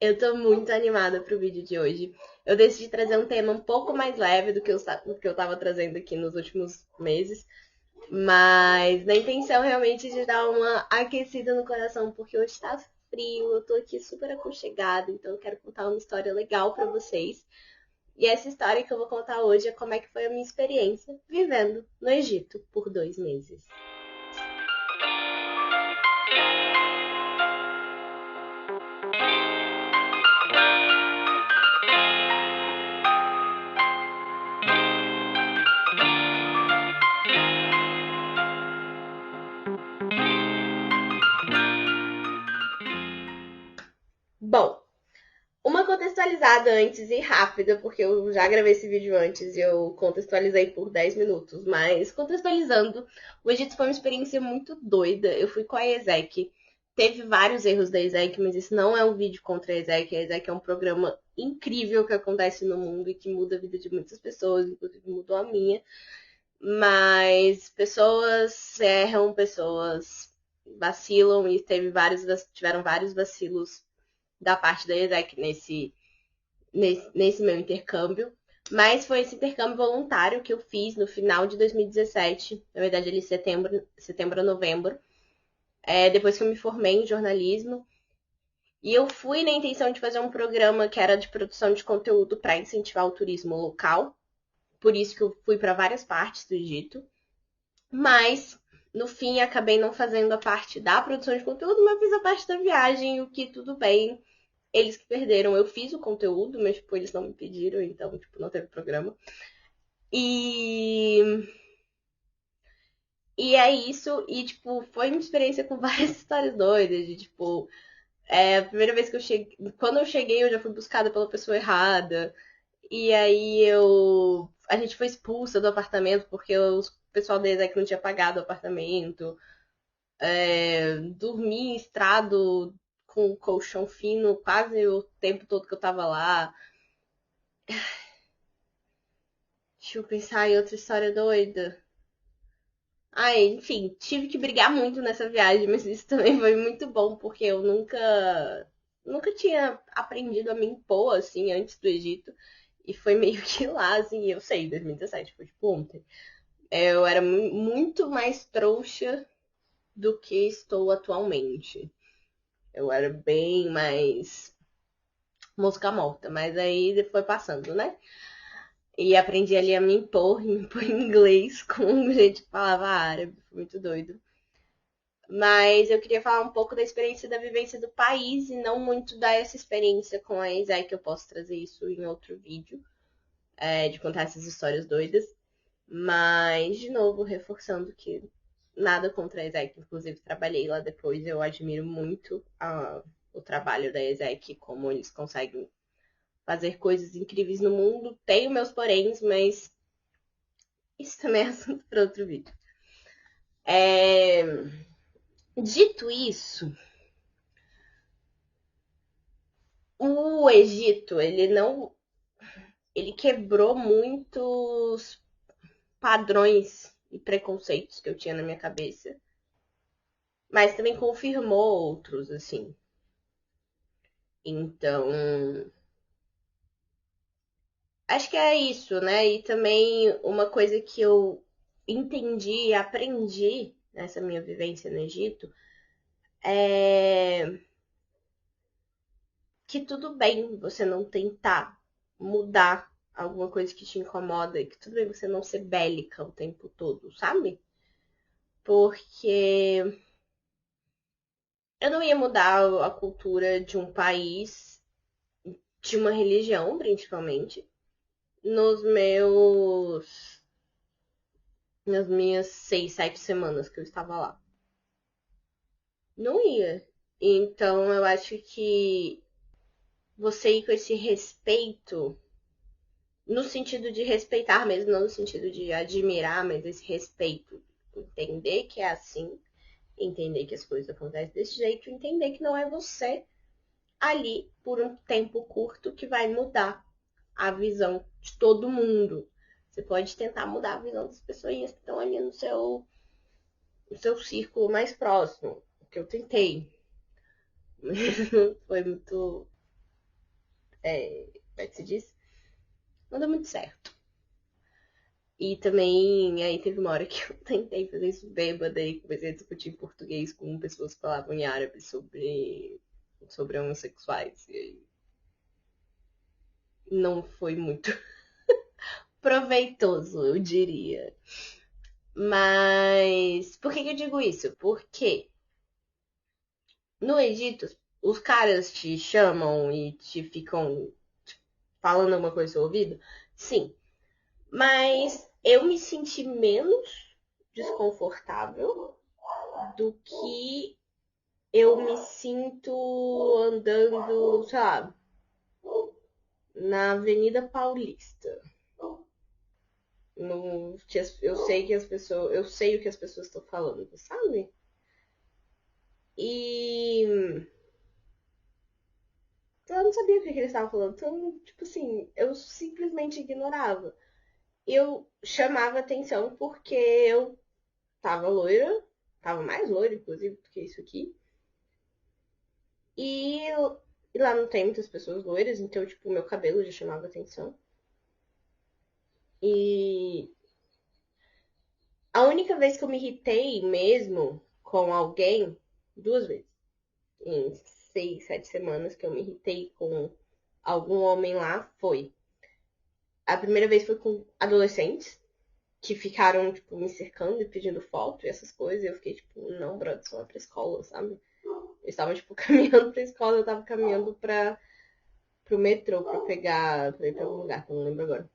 Eu tô muito animada pro vídeo de hoje. Eu decidi trazer um tema um pouco mais leve do que eu tava trazendo aqui nos últimos meses, mas na intenção realmente de dar uma aquecida no coração, porque hoje tá frio, eu tô aqui super aconchegada, então eu quero contar uma história legal pra vocês. E essa história que eu vou contar hoje é como é que foi a minha experiência vivendo no Egito por 2 meses. Bom, uma contextualizada antes e rápida, porque eu já gravei esse vídeo antes e eu contextualizei por 10 minutos, mas contextualizando, o Egito foi uma experiência muito doida. Eu fui com a ESEC. Teve vários erros da ESEC, mas isso não é um vídeo contra a ESEC. A ESEC é um programa incrível que acontece no mundo e que muda a vida de muitas pessoas, inclusive mudou a minha. Mas pessoas erram, pessoas vacilam e tiveram vários vacilos da parte da ESEC nesse meu intercâmbio. Mas foi esse intercâmbio voluntário que eu fiz no final de 2017, na verdade ali setembro a novembro, depois que eu me formei em jornalismo. E eu fui na intenção de fazer um programa que era de produção de conteúdo para incentivar o turismo local. Por isso que eu fui para várias partes do Egito. Mas, no fim, acabei não fazendo a parte da produção de conteúdo, mas fiz a parte da viagem, o que tudo bem. Eles que perderam. Eu fiz o conteúdo, mas, tipo, eles não me pediram, então, tipo, não teve programa. E... E é isso. E, tipo, foi uma experiência com várias histórias doidas. De, tipo, a primeira vez que eu cheguei... Quando eu cheguei, eu já fui buscada pela pessoa errada. E aí a gente foi expulsa do apartamento porque o pessoal da ESEC não tinha pagado o apartamento. Dormi em estrado com colchão fino quase o tempo todo que eu tava lá. Deixa eu pensar em outra história doida. Ai, enfim, tive que brigar muito nessa viagem, mas isso também foi muito bom, porque eu nunca tinha aprendido a me impor, assim, antes do Egito. E foi meio que lá, assim, eu sei, 2017, foi tipo ontem. Eu era muito mais trouxa do que estou atualmente. Eu era bem mais música morta, mas aí foi passando, né? E aprendi ali a me impor em inglês com gente que falava árabe, foi muito doido. Mas eu queria falar um pouco da experiência da vivência do país e não muito dessa experiência com a ESAI, que eu posso trazer isso em outro vídeo, de contar essas histórias doidas. Mas, de novo, reforçando que nada contra a ESEC, inclusive trabalhei lá depois, eu admiro muito o trabalho da ESEC, como eles conseguem fazer coisas incríveis no mundo. Tenho meus poréns, mas isso também é assunto para outro vídeo. Dito isso, o Egito, ele quebrou muitos padrões e preconceitos que eu tinha na minha cabeça, mas também confirmou outros, assim. Então, acho que é isso, né? E também uma coisa que eu entendi e aprendi nessa minha vivência no Egito é que tudo bem você não tentar mudar alguma coisa que te incomoda, e que tudo bem você não ser bélica o tempo todo, sabe? Porque eu não ia mudar a cultura de um país, de uma religião, principalmente, nos meus nas minhas 6, 7 semanas que eu estava lá. Não ia. Então eu acho que você ir com esse respeito, no sentido de respeitar mesmo, não no sentido de admirar, mas esse respeito. Entender que é assim, entender que as coisas acontecem desse jeito, entender que não é você ali por um tempo curto que vai mudar a visão de todo mundo. Você pode tentar mudar a visão das pessoas que estão ali no seu círculo mais próximo, que eu tentei. Mas não foi muito. como é que se diz? Não deu muito certo. E também, aí teve uma hora que eu tentei fazer isso bêbada e comecei a discutir em português com pessoas que falavam em árabe sobre homossexuais. E aí não foi muito proveitoso, eu diria. Mas por que que eu digo isso? Porque no Egito, os caras te chamam e te ficam falando alguma coisa no seu ouvido? Sim. Mas eu me senti menos desconfortável do que eu me sinto andando, sei lá, na Avenida Paulista. No, eu sei que as pessoas, eu sei o que as pessoas estão falando, sabe? E eu não sabia o que eles estavam falando. Então, tipo assim, eu simplesmente ignorava. Eu chamava atenção porque eu tava loira, tava mais loira, inclusive, do que isso aqui. E, e lá não tem muitas pessoas loiras, então, tipo, meu cabelo já chamava atenção. E a única vez que eu me irritei mesmo com alguém, duas vezes, em 6, 7 semanas que eu me irritei com algum homem lá, foi. A primeira vez foi com adolescentes, que ficaram, tipo, me cercando e pedindo foto e essas coisas. E eu fiquei, tipo, não, brother, só vai pra escola, sabe? Eu estava, tipo, caminhando pra escola, eu tava caminhando pro metrô pra ir pra algum lugar, que eu não lembro agora.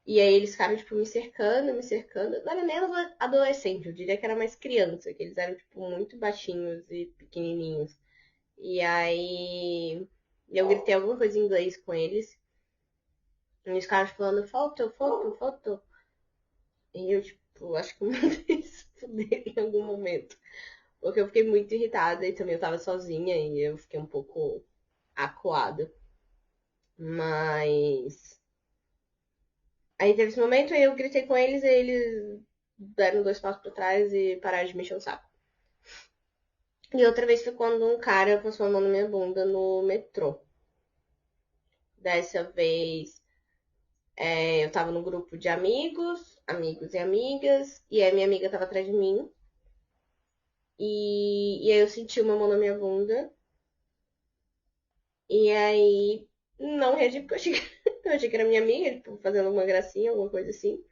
E aí eles ficaram, tipo, me cercando, me cercando. Não era nem adolescente, eu diria que era mais criança, que eles eram, tipo, muito baixinhos e pequenininhos. E aí eu gritei alguma coisa em inglês com eles. E eles ficaram falando, foto, foto, foto. E eu, tipo, acho que eu mandei se fuder em algum momento. Porque eu fiquei muito irritada e também eu tava sozinha e eu fiquei um pouco acuada. Mas. Aí teve esse momento, aí eu gritei com eles e eles deram 2 passos pra trás e pararam de mexer o saco. E outra vez foi quando um cara passou a mão na minha bunda no metrô. Dessa vez eu tava num grupo de amigos, amigos e amigas, e aí minha amiga tava atrás de mim. E aí eu senti uma mão na minha bunda. E aí não reagi porque eu achei, eu achei que era minha amiga, tipo, fazendo uma gracinha, alguma coisa assim.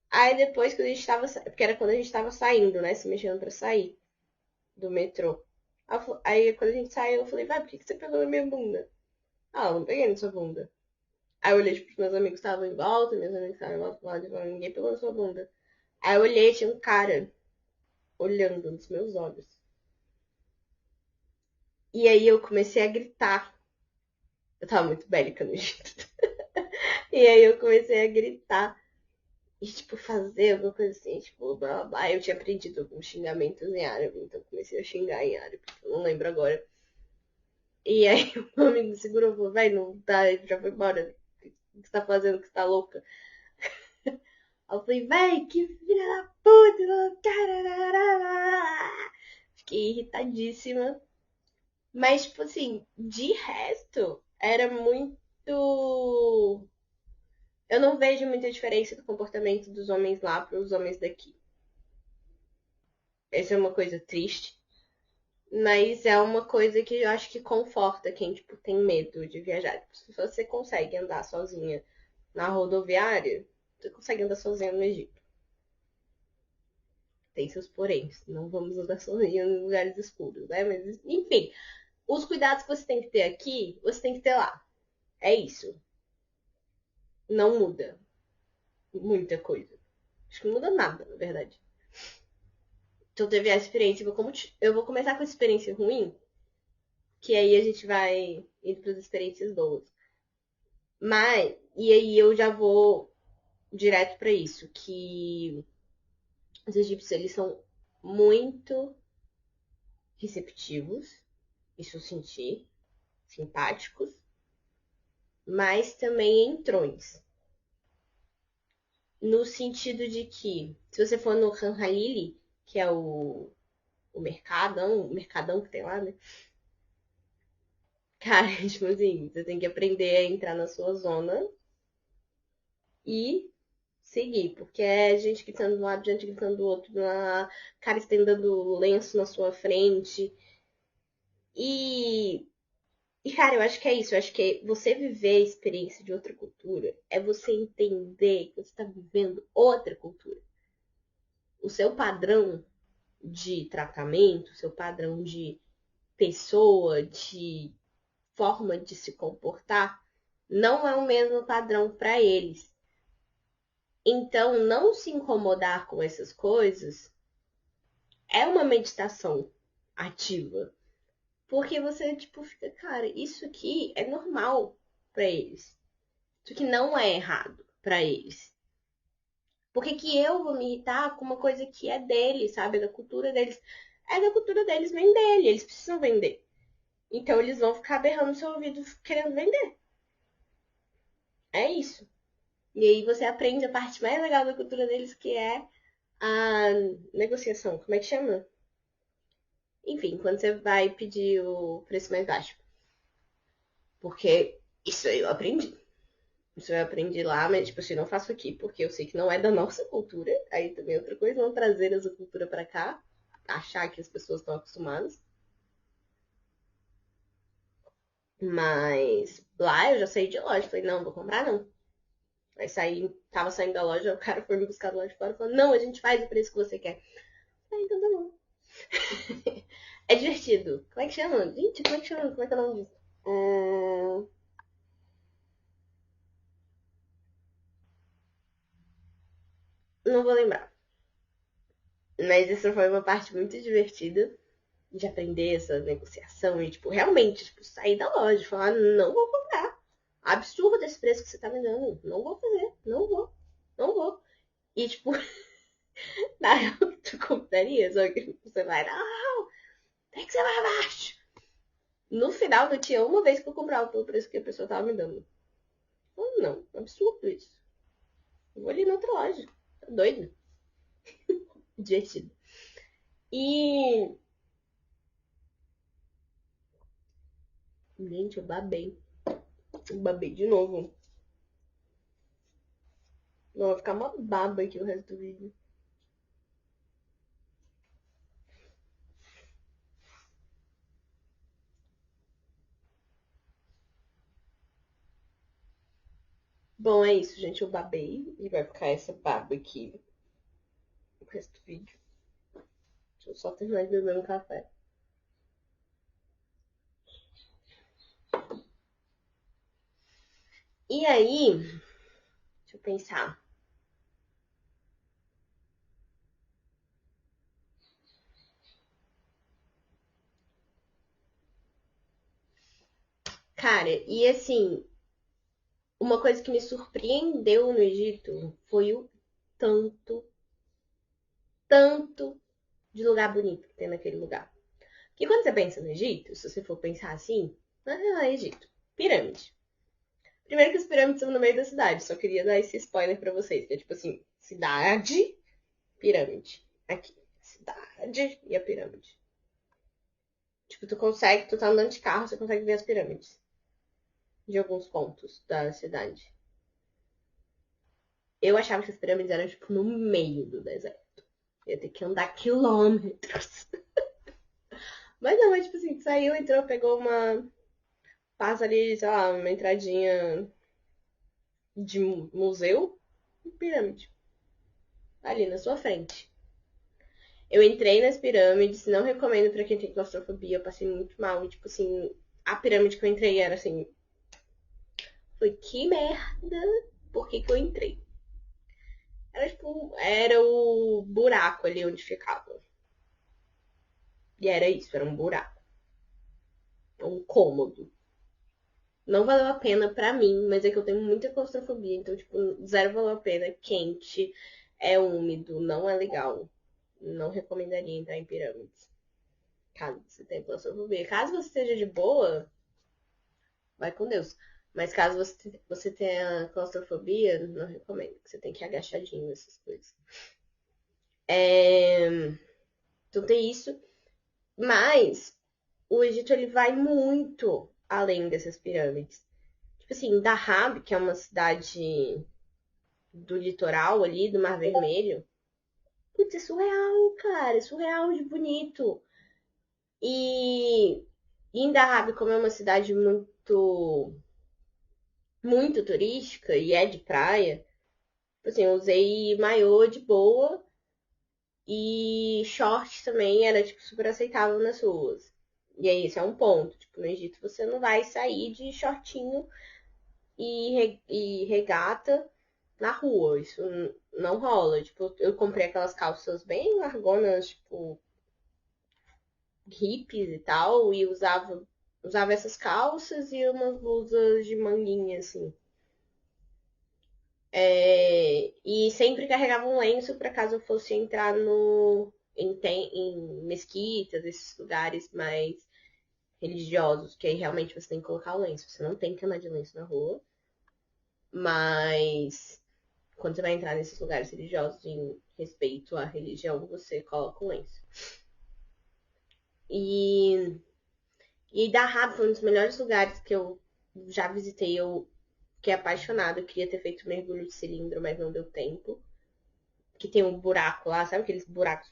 Aí depois que a gente tava. Porque era quando a gente tava saindo, né? Se mexendo pra sair do metrô. Aí quando a gente saiu, eu falei, vai, por que você pegou na minha bunda? Ah, eu não peguei na sua bunda. Aí eu olhei, tipo, os meus amigos estavam em volta, meus amigos estavam em volta, e falaram, ninguém pegou na sua bunda. Aí eu olhei, tinha um cara olhando nos meus olhos. E aí eu comecei a gritar. Eu tava muito bélica no jeito. E aí eu comecei a gritar. E, tipo, fazer alguma coisa assim, tipo, blá blá blá. Eu tinha aprendido alguns xingamentos em árabe, então comecei a xingar em árabe. Eu não lembro agora. E aí o meu amigo me segurou e falou, vai, não tá, já foi embora. O que você tá fazendo que você tá louca? Aí eu falei, véi, que filha da puta! Fiquei irritadíssima. Mas, tipo assim, de resto, era muito. Eu não vejo muita diferença do comportamento dos homens lá para os homens daqui. Essa é uma coisa triste, mas é uma coisa que eu acho que conforta quem, tipo, tem medo de viajar. Tipo, se você consegue andar sozinha na rodoviária, você consegue andar sozinha no Egito. Tem seus poréns. Não vamos andar sozinha em lugares escuros, né? Mas, enfim, os cuidados que você tem que ter aqui, você tem que ter lá. É isso. Não muda muita coisa. Acho que não muda nada, na verdade. Então teve a experiência. Eu vou começar com a experiência ruim, que aí a gente vai indo para as experiências boas. Mas, e aí eu já vou direto para isso, que os egípcios, eles são muito receptivos, isso eu senti, simpáticos, mas também entrões. No sentido de que, se você for no Han Halili, que é o mercadão que tem lá, né? Cara, tipo assim, você tem que aprender a entrar na sua zona e seguir, porque é gente gritando de um lado, gente gritando do outro, cara estendendo lenço na sua frente. E, cara, eu acho que é isso. Eu acho que você viver a experiência de outra cultura é você entender que você está vivendo outra cultura. O seu padrão de tratamento, o seu padrão de pessoa, de forma de se comportar, não é o mesmo padrão para eles. Então, não se incomodar com essas coisas é uma meditação ativa. Porque você, tipo, fica, cara, isso aqui é normal pra eles. Isso aqui não é errado pra eles. Por que que eu vou me irritar com uma coisa que é deles, sabe? É da cultura deles. É da cultura deles, vem dele. Eles precisam vender. Então eles vão ficar berrando no seu ouvido querendo vender. É isso. E aí você aprende a parte mais legal da cultura deles, que é a negociação. Como é que chama? Enfim, quando você vai pedir o preço mais baixo. Porque isso aí eu aprendi. Isso eu aprendi lá, mas tipo assim, não faço aqui, porque eu sei que não é da nossa cultura. Aí também é outra coisa, não trazer essa cultura pra cá, achar que as pessoas estão acostumadas. Mas lá eu já saí de loja, falei, não, vou comprar não. Aí saí, tava saindo da loja, o cara foi me buscar do lado de fora e falou, não, a gente faz o preço que você quer. Ah, então tá bom. É divertido. Como é que chama? Gente, como é que chama? Como é que é o nome disso? Não vou lembrar. Mas essa foi uma parte muito divertida de aprender essa negociação e, tipo, realmente, tipo, sair da loja e falar, não vou comprar. Absurdo esse preço que você tá me dando. Não vou fazer. Não vou. Não vou. E, tipo, na época tu compraria, só que você vai, não, tem que ser mais baixo. No final, não tinha uma vez que eu comprava pelo preço que a pessoa tava me dando. Não, absurdo isso. Eu vou ali na outra loja. Tá doido. Divertido. E. Gente, eu babei. Eu babei de novo. Não, vai ficar uma baba aqui o resto do vídeo. Bom, é isso, gente. Eu babei e vai ficar essa baba aqui o resto do vídeo. Deixa eu só terminar de beber um café. E aí, deixa eu pensar. Cara, e assim, uma coisa que me surpreendeu no Egito foi o tanto, tanto de lugar bonito que tem naquele lugar. Porque quando você pensa no Egito, se você for pensar assim, não é Egito. Pirâmide. Primeiro que as pirâmides são no meio da cidade, só queria dar esse spoiler pra vocês, que é tipo assim, cidade, pirâmide. Aqui, cidade e a pirâmide. Tipo, tu tá andando de carro, você consegue ver as pirâmides de alguns pontos da cidade. Eu achava que as pirâmides eram, tipo, no meio do deserto. Eu ia ter que andar quilômetros. Mas não, mas, tipo assim, saiu, entrou, pegou uma. Passa ali, sei lá, uma entradinha de museu e pirâmide. Ali na sua frente. Eu entrei nas pirâmides, não recomendo pra quem tem claustrofobia, eu passei muito mal. E, tipo assim, a pirâmide que eu entrei era assim. Foi que merda, por que que eu entrei? Era tipo, era o buraco ali onde ficava. E era isso, era um buraco. Um cômodo. Não valeu a pena pra mim, mas é que eu tenho muita claustrofobia, então, tipo, zero valeu a pena. Quente, é úmido, não é legal. Não recomendaria entrar em pirâmides. Caso você tenha claustrofobia. Caso você esteja de boa, vai com Deus. Mas caso você tenha claustrofobia, não recomendo. Você tem que ir agachadinho essas coisas. Então tem isso. Mas o Egito ele vai muito além dessas pirâmides. Tipo assim, Dahab, que é uma cidade do litoral ali, do Mar Vermelho. Putz, é surreal, cara. É surreal de bonito. E em Dahab, como é uma cidade muito turística e é de praia, tipo assim, eu usei maiô de boa e short também era, tipo, super aceitável nas ruas. E aí, esse é um ponto. Tipo, no Egito você não vai sair de shortinho e regata na rua. Isso não rola. Tipo, eu comprei aquelas calças bem largonas, tipo, hippies e tal, e usava essas calças e umas blusas de manguinha, assim. E sempre carregava um lenço para caso eu fosse entrar em mesquitas, esses lugares mais religiosos, que aí realmente você tem que colocar o lenço. Você não tem que andar de lenço na rua, mas quando você vai entrar nesses lugares religiosos em respeito à religião, você coloca o lenço. E, e Dahab foi um dos melhores lugares que eu já visitei. Eu fiquei apaixonada. Eu queria ter feito mergulho de cilindro, mas não deu tempo. Que tem um buraco lá, sabe aqueles buracos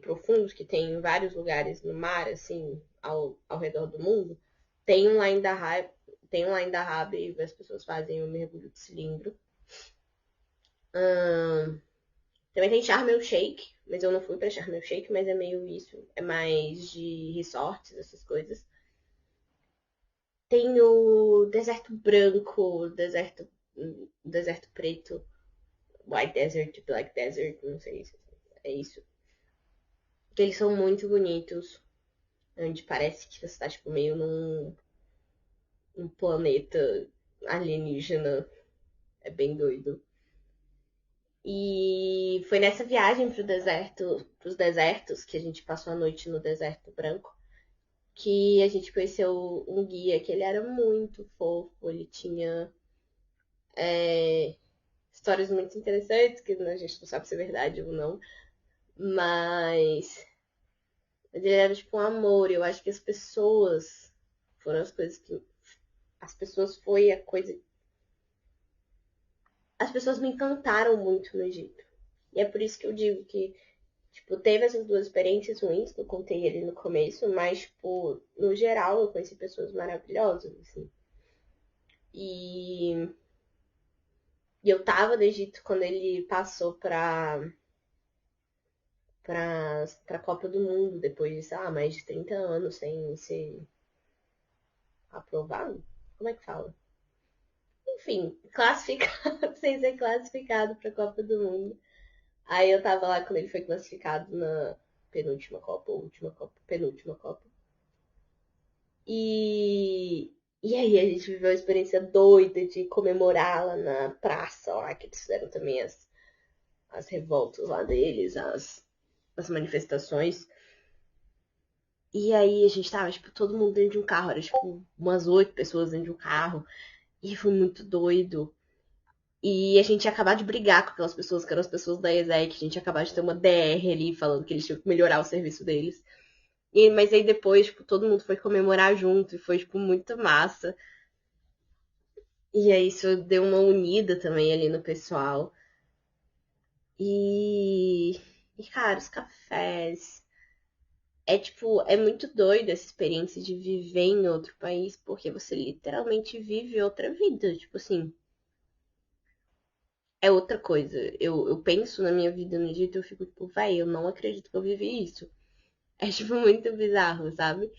profundos que tem em vários lugares no mar, assim, ao redor do mundo? Tem um lá em Dahab, tem um lá em Dahab e as pessoas fazem o mergulho de cilindro. Também tem Sharm el Sheikh, mas eu não fui pra Sharm el Sheikh, mas é meio isso. É mais de resorts, essas coisas. Tem o deserto branco, deserto preto, white desert, black desert, não sei se é isso. Que eles são muito bonitos, onde parece que você tá tipo meio num planeta alienígena. É bem doido. E foi nessa viagem pros desertos, que a gente passou a noite no deserto branco, que a gente conheceu um guia que ele era muito fofo, ele tinha histórias muito interessantes, que a gente não sabe se é verdade ou não, mas ele era tipo um amor. Eu acho que as pessoas foram as coisas que. As pessoas foi a coisa. As pessoas me encantaram muito no Egito. E é por isso que eu digo que, tipo, teve essas duas experiências ruins que eu contei ali no começo, mas, tipo, no geral eu conheci pessoas maravilhosas, assim. E E eu tava no Egito quando ele passou pra Copa do Mundo, depois de, sei lá, mais de 30 anos sem ser aprovado. Como é que fala? Enfim, classificado, sem ser classificado pra Copa do Mundo. Aí eu tava lá quando ele foi classificado na penúltima Copa, última Copa, penúltima Copa. E, e aí a gente viveu a experiência doida de comemorar lá na praça, lá que eles fizeram também as revoltas lá deles, as manifestações. E aí a gente tava, tipo, todo mundo dentro de um carro. Era, tipo, umas 8 pessoas dentro de um carro. E foi muito doido. E a gente ia acabar de brigar com aquelas pessoas, que eram as pessoas da ESEC. A gente ia acabar de ter uma DR ali, falando que eles tinham que melhorar o serviço deles. Mas aí depois, tipo, todo mundo foi comemorar junto. E foi, tipo, muito massa. E aí isso deu uma unida também ali no pessoal. E... E, cara, os cafés. É tipo, é muito doido essa experiência de viver em outro país, porque você literalmente vive outra vida. Tipo assim, é outra coisa. Eu penso na minha vida no Egito e eu fico tipo, vai, eu não acredito que eu vivi isso. É tipo muito bizarro, sabe?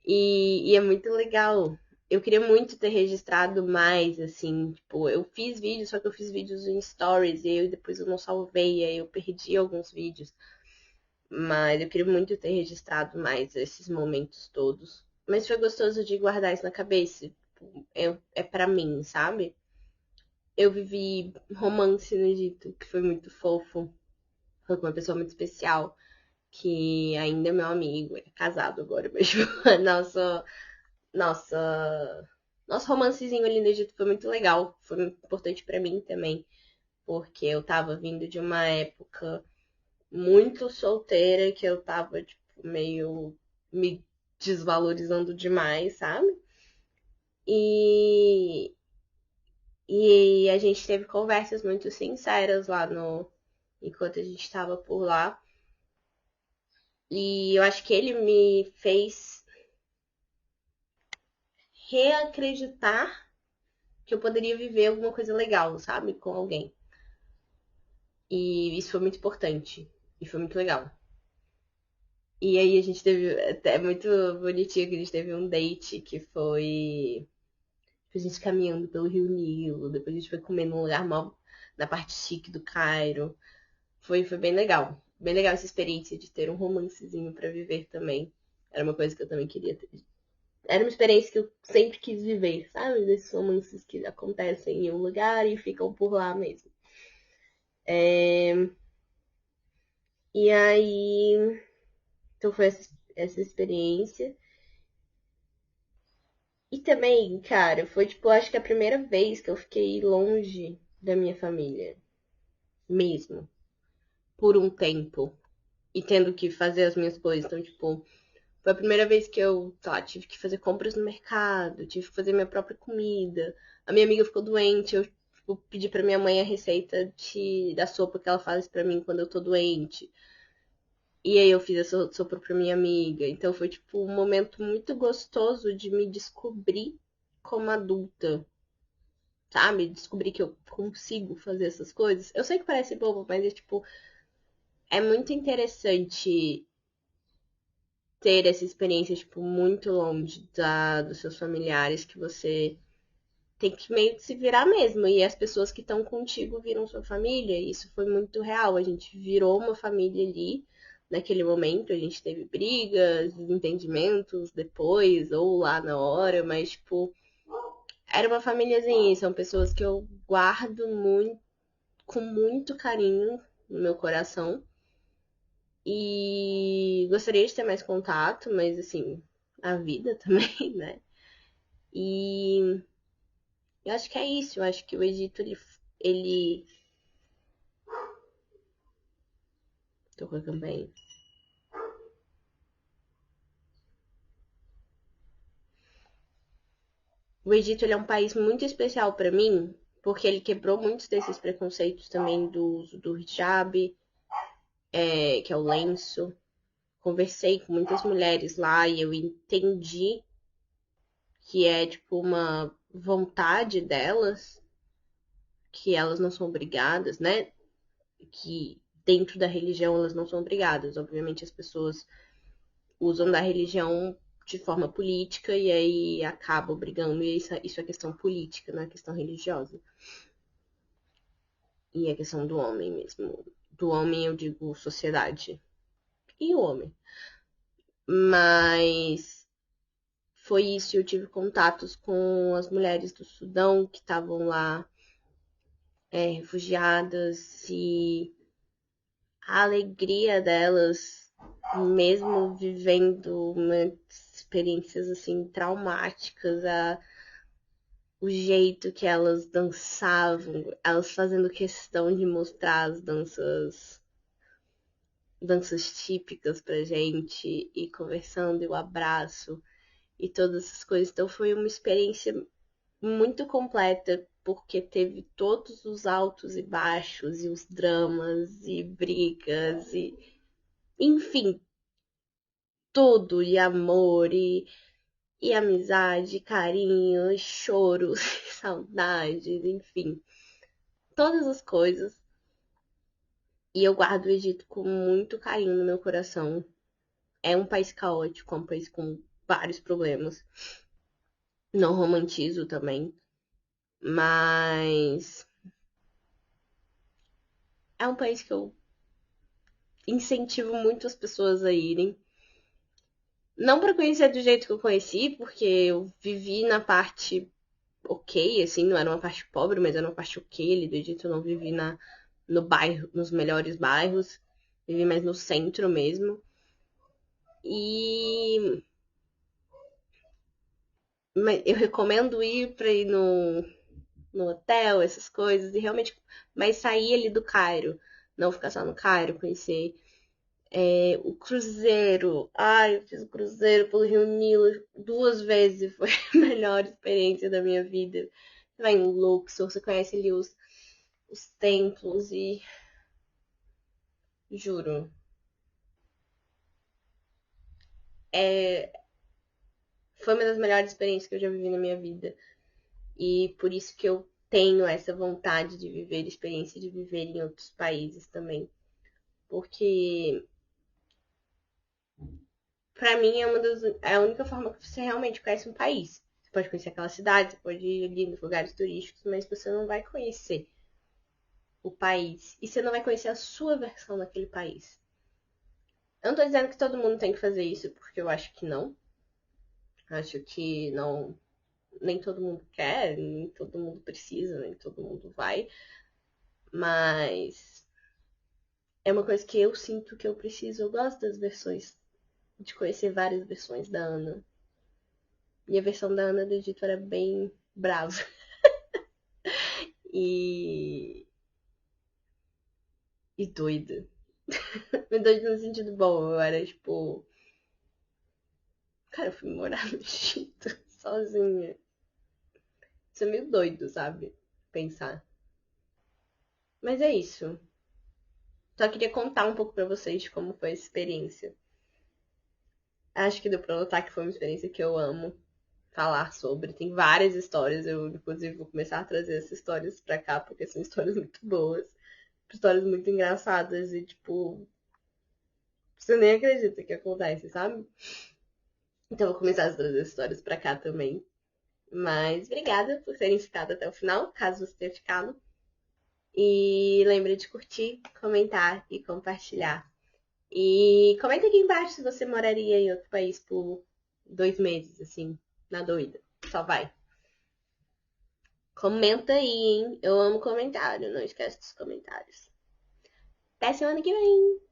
E é muito legal. Eu queria muito ter registrado mais, assim, tipo, eu fiz vídeos, só que eu fiz vídeos em stories e depois eu não salvei, aí eu perdi alguns vídeos. Mas eu queria muito ter registrado mais esses momentos todos. Mas foi gostoso de guardar isso na cabeça. Tipo, é para mim, sabe? Eu vivi romance no Egito, que foi muito fofo. Foi com uma pessoa muito especial, que ainda é meu amigo, é casado agora, mas tipo, nossa, nosso romancezinho ali no Egito foi muito legal. Foi importante para mim também, porque eu tava vindo de uma época muito solteira que eu tava, tipo, meio me desvalorizando demais, sabe? E, e a gente teve conversas muito sinceras lá no enquanto a gente estava por lá. E eu acho que ele me fez reacreditar que eu poderia viver alguma coisa legal, sabe? Com alguém. E isso foi muito importante. E foi muito legal. E aí a gente teve. Até muito bonitinho que a gente teve um date que foi. A gente caminhando pelo Rio Nilo. Depois a gente foi comer num lugar mal na parte chique do Cairo. Foi bem legal. Bem legal essa experiência de ter um romancezinho pra viver também. Era uma coisa que eu também queria ter. Era uma experiência que eu sempre quis viver, sabe? Desses romances que acontecem em um lugar e ficam por lá mesmo. É... E aí. Então foi essa experiência. E também, cara, foi tipo, acho que a primeira vez que eu fiquei longe da minha família. Mesmo. Por um tempo. E tendo que fazer as minhas coisas. Então, tipo, foi a primeira vez que eu, sei lá, tive que fazer compras no mercado, tive que fazer minha própria comida. A minha amiga ficou doente, eu tipo, pedi pra minha mãe a receita da sopa que ela faz pra mim quando eu tô doente. E aí eu fiz essa sopa pra minha amiga. Então foi tipo um momento muito gostoso de me descobrir como adulta, sabe? Descobrir que eu consigo fazer essas coisas. Eu sei que parece bobo, mas é tipo, é muito interessante ter essa experiência, tipo, muito longe dos seus familiares, que você tem que meio que se virar mesmo. E as pessoas que estão contigo viram sua família. E isso foi muito real. A gente virou uma família ali, naquele momento. A gente teve brigas, desentendimentos depois, ou lá na hora, mas, tipo, era uma famíliazinha. São pessoas que eu guardo muito, com muito carinho no meu coração. E gostaria de ter mais contato, mas assim, a vida também, né? E eu acho que é isso. Eu acho que o Egito, ele... Tô com a campainha. O Egito, ele é um país muito especial pra mim, porque ele quebrou muitos desses preconceitos também do uso do hijab, que é o lenço. Conversei com muitas mulheres lá e eu entendi que é tipo uma vontade delas, que elas não são obrigadas, né? Que dentro da religião elas não são obrigadas. Obviamente as pessoas usam da religião de forma política e aí acabam brigando. E isso é questão política, não é questão religiosa. E é questão do homem mesmo. Do homem eu digo sociedade. E o homem. Mas foi isso. Eu tive contatos com as mulheres do Sudão que estavam lá refugiadas e a alegria delas, mesmo vivendo experiências assim traumáticas, o jeito que elas dançavam, elas fazendo questão de mostrar as danças típicas pra gente e conversando e o abraço e todas essas coisas. Então foi uma experiência muito completa porque teve todos os altos e baixos e os dramas e brigas e enfim, tudo, e amor, e amizade, e carinho, e choros, e saudades, enfim, todas as coisas. E eu guardo o Egito com muito carinho no meu coração. É um país caótico, é um país com vários problemas. Não romantizo também, mas é um país que eu incentivo muito as pessoas a irem. Não para conhecer do jeito que eu conheci, porque eu vivi na parte ok, assim, não era uma parte pobre, mas era uma parte ok ali do Egito. Eu não vivi no bairro, nos melhores bairros, vivi mais no centro mesmo. E mas eu recomendo ir pra ir no hotel, essas coisas, e realmente, mas sair ali do Cairo, não ficar só no Cairo, conhecer. O cruzeiro. Ai, eu fiz o cruzeiro pelo Rio Nilo 2 vezes e foi a melhor experiência da minha vida. Você vai em Luxor, você conhece ali os templos e juro, é, foi uma das melhores experiências que eu já vivi na minha vida. E por isso que eu tenho essa vontade de viver, experiência de viver em outros países também. Porque pra mim é a única forma que você realmente conhece um país. Você pode conhecer aquela cidade, você pode ir ali nos lugares turísticos, mas você não vai conhecer o país. E você não vai conhecer a sua versão daquele país. Eu não tô dizendo que todo mundo tem que fazer isso, porque eu acho que não. Acho que não, nem todo mundo quer, nem todo mundo precisa, nem todo mundo vai. Mas é uma coisa que eu sinto que eu preciso. Eu gosto das versões, de conhecer várias versões da Ana. E a versão da Ana do Egito era bem brava. E, e doida. Mas doida no sentido bom. Eu era tipo. Cara, eu fui morar no Egito sozinha. Isso é meio doido, sabe? Pensar. Mas é isso. Só queria contar um pouco pra vocês de como foi a experiência. Acho que deu pra notar que foi uma experiência que eu amo falar sobre. Tem várias histórias. Eu, inclusive, vou começar a trazer essas histórias pra cá, porque são histórias muito boas. Histórias muito engraçadas e, tipo, você nem acredita que acontece, sabe? Então, eu vou começar a trazer histórias pra cá também. Mas obrigada por terem ficado até o final, caso você tenha ficado. E lembre de curtir, comentar e compartilhar. E comenta aqui embaixo se você moraria em outro país por 2 meses, assim, na doida. Só vai. Comenta aí, hein? Eu amo comentário. Não esquece dos comentários. Até semana que vem!